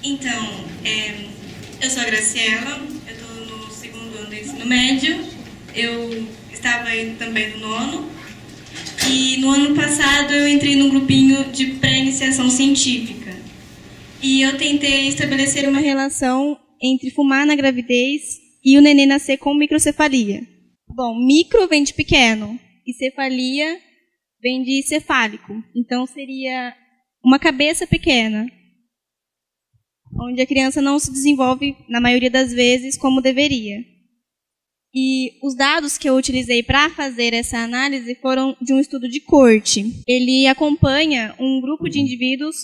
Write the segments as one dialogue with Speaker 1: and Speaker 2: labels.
Speaker 1: Então, eu sou a Graciela, eu estou no segundo ano do ensino médio, eu estava aí também no nono, e no ano passado eu entrei num grupinho de pré-iniciação científica. E eu tentei estabelecer uma relação entre fumar na gravidez e o neném nascer com microcefalia. Bom, micro vem de pequeno e cefalia vem de cefálico. Então seria uma cabeça pequena, onde a criança não se desenvolve, na maioria das vezes, como deveria. E os dados que eu utilizei para fazer essa análise foram de um estudo de corte. Ele acompanha um grupo de indivíduos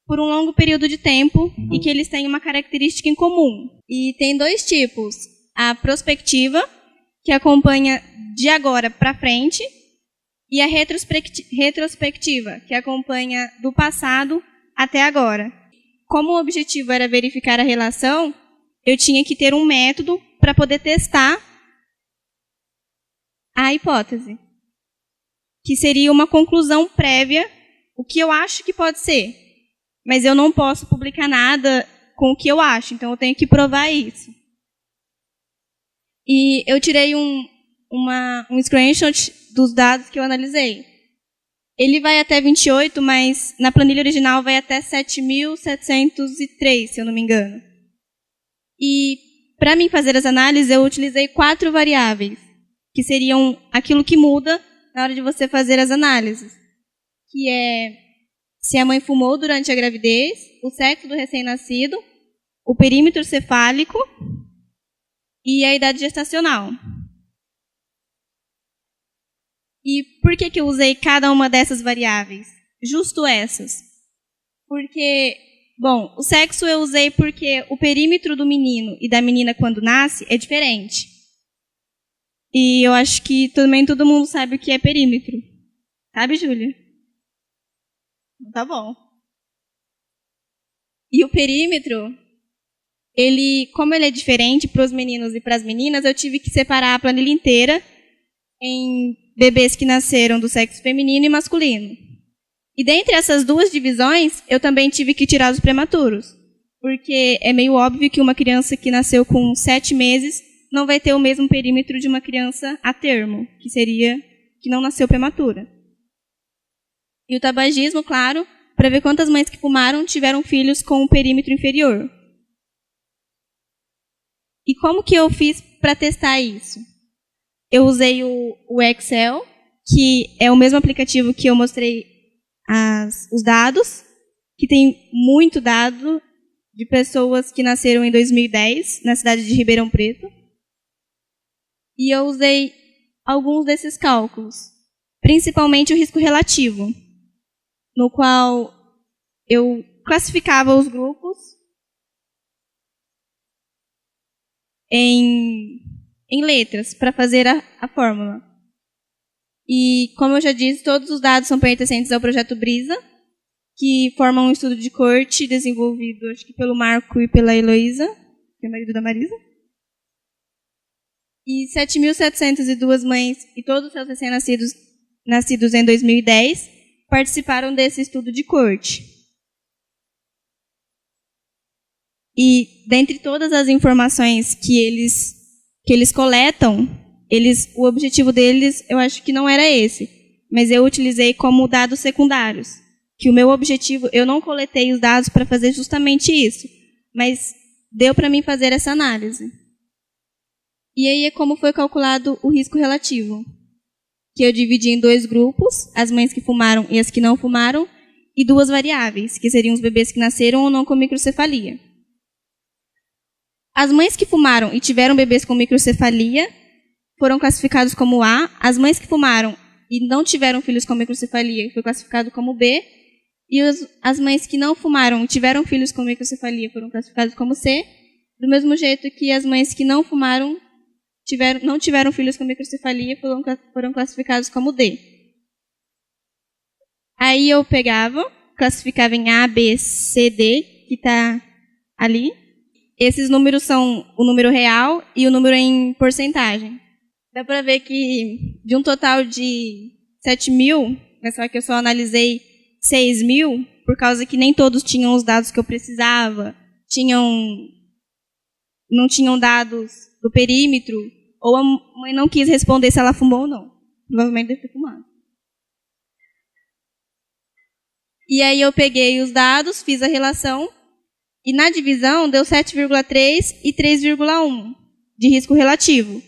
Speaker 1: por um longo período de tempo e que eles têm uma característica em comum. E tem dois tipos. A prospectiva, que acompanha de agora para frente, e a retrospectiva, que acompanha do passado até agora. Como o objetivo era verificar a relação, eu tinha que ter um método para poder testar a hipótese, que seria uma conclusão prévia, o que eu acho que pode ser. Mas eu não posso publicar nada com o que eu acho, então eu tenho que provar isso. E eu tirei um screenshot dos dados que eu analisei. Ele vai até 28, mas na planilha original vai até 7.703, se eu não me engano. E para mim fazer as análises, eu utilizei 4 variáveis, que seriam aquilo que muda na hora de você fazer as análises, que é se a mãe fumou durante a gravidez, o sexo do recém-nascido, o perímetro cefálico e a idade gestacional. E por que eu usei cada uma dessas variáveis? Justo essas. Porque, bom, o sexo eu usei porque o perímetro do menino e da menina quando nasce é diferente. E eu acho que também todo mundo sabe o que é perímetro. Sabe, Júlia? Tá bom. E o perímetro, como ele é diferente para os meninos e para as meninas, eu tive que separar a planilha inteira em bebês que nasceram do sexo feminino e masculino. E dentre essas duas divisões, eu também tive que tirar os prematuros. Porque é meio óbvio que uma criança que nasceu com 7 meses não vai ter o mesmo perímetro de uma criança a termo, que seria que não nasceu prematura. E o tabagismo, claro, para ver quantas mães que fumaram tiveram filhos com um perímetro inferior. E como que eu fiz para testar isso? Eu usei o Excel, que é o mesmo aplicativo que eu mostrei os dados, que tem muito dado de pessoas que nasceram em 2010, na cidade de Ribeirão Preto. E eu usei alguns desses cálculos, principalmente o risco relativo, no qual eu classificava os grupos em letras para fazer a fórmula. E, como eu já disse, todos os dados são pertencentes ao projeto Brisa, que forma um estudo de corte desenvolvido, acho que pelo Marco e pela Heloísa, que é o marido da Marisa. E 7.702 mães e todos os seus recém-nascidos nascidos em 2010 participaram desse estudo de corte. E, dentre todas as informações que eles coletam, o objetivo deles, eu acho que não era esse, mas eu utilizei como dados secundários. Que o meu objetivo, eu não coletei os dados para fazer justamente isso, mas deu para mim fazer essa análise. E aí é como foi calculado o risco relativo, que eu dividi em 2 grupos, as mães que fumaram e as que não fumaram, e 2 variáveis, que seriam os bebês que nasceram ou não com microcefalia. As mães que fumaram e tiveram bebês com microcefalia foram classificados como A. As mães que fumaram e não tiveram filhos com microcefalia foi classificado como B. E as mães que não fumaram e tiveram filhos com microcefalia foram classificados como C. Do mesmo jeito que as mães que não fumaram não tiveram filhos com microcefalia foram classificados como D. Aí eu pegava, classificava em A, B, C, D, que está ali. Esses números são o número real e o número em porcentagem. Dá para ver que de um total de 7.000, só que eu só analisei 6.000, por causa que nem todos tinham os dados que eu precisava. não tinham dados do perímetro, ou a mãe não quis responder se ela fumou ou não. Provavelmente deve ter fumado. E aí eu peguei os dados, fiz a relação, e na divisão deu 7,3 e 3,1 de risco relativo.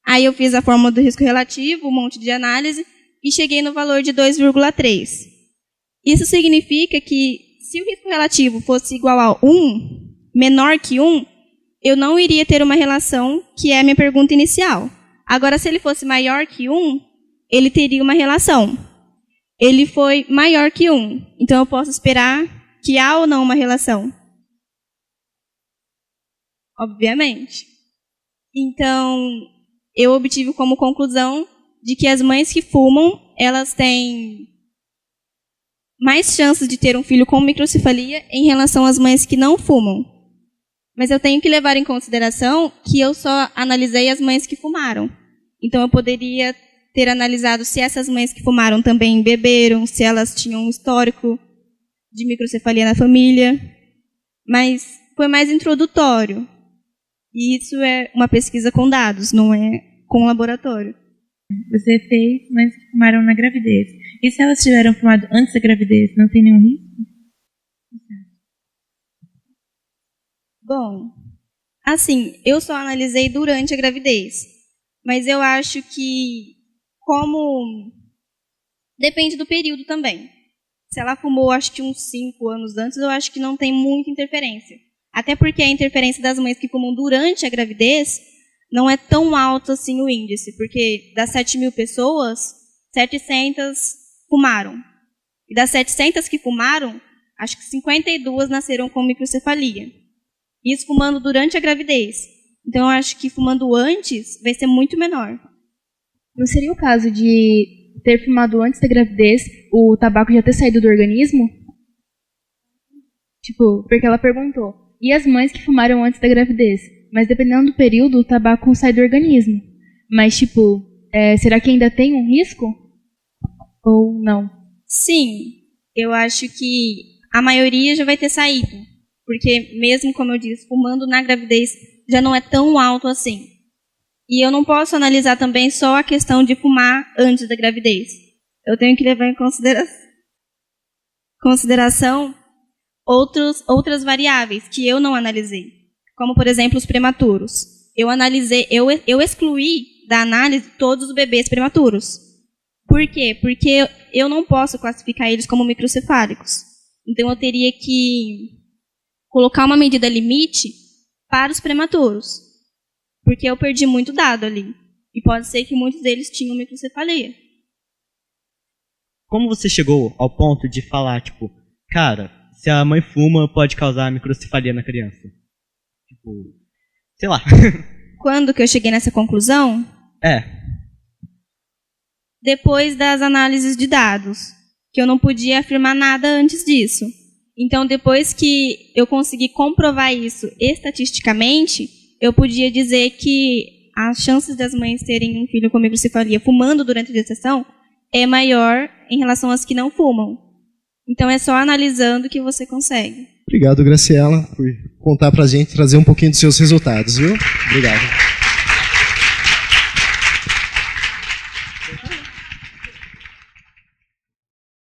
Speaker 1: Aí eu fiz a fórmula do risco relativo, um monte de análise, e cheguei no valor de 2,3. Isso significa que se o risco relativo fosse igual a 1, menor que 1, eu não iria ter uma relação, que é a minha pergunta inicial. Agora, se ele fosse maior que 1, ele teria uma relação. Ele foi maior que 1, então eu posso esperar que há ou não uma relação. Obviamente. Então, eu obtive como conclusão de que as mães que fumam, elas têm mais chances de ter um filho com microcefalia em relação às mães que não fumam. Mas eu tenho que levar em consideração que eu só analisei as mães que fumaram. Então, eu poderia ter analisado se essas mães que fumaram também beberam, se elas tinham um histórico de microcefalia na família. Mas foi mais introdutório. E isso é uma pesquisa com dados, não é com laboratório.
Speaker 2: Você fez mães que fumaram na gravidez. E se elas tiveram fumado antes da gravidez, não tem nenhum risco?
Speaker 1: Bom, assim, eu só analisei durante a gravidez. Mas eu acho que, como... depende do período também. Se ela fumou, acho que uns 5 anos antes, eu acho que não tem muita interferência. Até porque a interferência das mães que fumam durante a gravidez não é tão alto assim o índice, porque das 7.000 pessoas, 700 fumaram. E das 700 que fumaram, acho que 52 nasceram com microcefalia. Isso fumando durante a gravidez. Então, eu acho que fumando antes vai ser muito menor.
Speaker 3: Não seria o caso de ter fumado antes da gravidez, o tabaco já ter saído do organismo? Tipo, porque ela perguntou, e as mães que fumaram antes da gravidez? Mas dependendo do período, o tabaco sai do organismo. Mas, tipo, será que ainda tem um risco? Ou não?
Speaker 1: Sim, eu acho que a maioria já vai ter saído. Porque mesmo, como eu disse, fumando na gravidez já não é tão alto assim. E eu não posso analisar também só a questão de fumar antes da gravidez. Eu tenho que levar em consideração outras variáveis que eu não analisei. Como, por exemplo, os prematuros. Eu excluí da análise todos os bebês prematuros. Por quê? Porque eu não posso classificar eles como microcefálicos. Então, eu teria que colocar uma medida limite para os prematuros. Porque eu perdi muito dado ali. E pode ser que muitos deles tinham microcefalia.
Speaker 4: Como você chegou ao ponto de falar, tipo, cara, se a mãe fuma, pode causar microcefalia na criança? Tipo, sei lá.
Speaker 1: Quando que eu cheguei nessa conclusão? Depois das análises de dados, que eu não podia afirmar nada antes disso. Então, depois que eu consegui comprovar isso estatisticamente, eu podia dizer que as chances das mães terem um filho com microcefalia fumando durante a gestação é maior em relação às que não fumam. Então, é só analisando que você consegue.
Speaker 5: Obrigado, Graciela, por contar pra gente, trazer um pouquinho dos seus resultados, viu? Obrigado.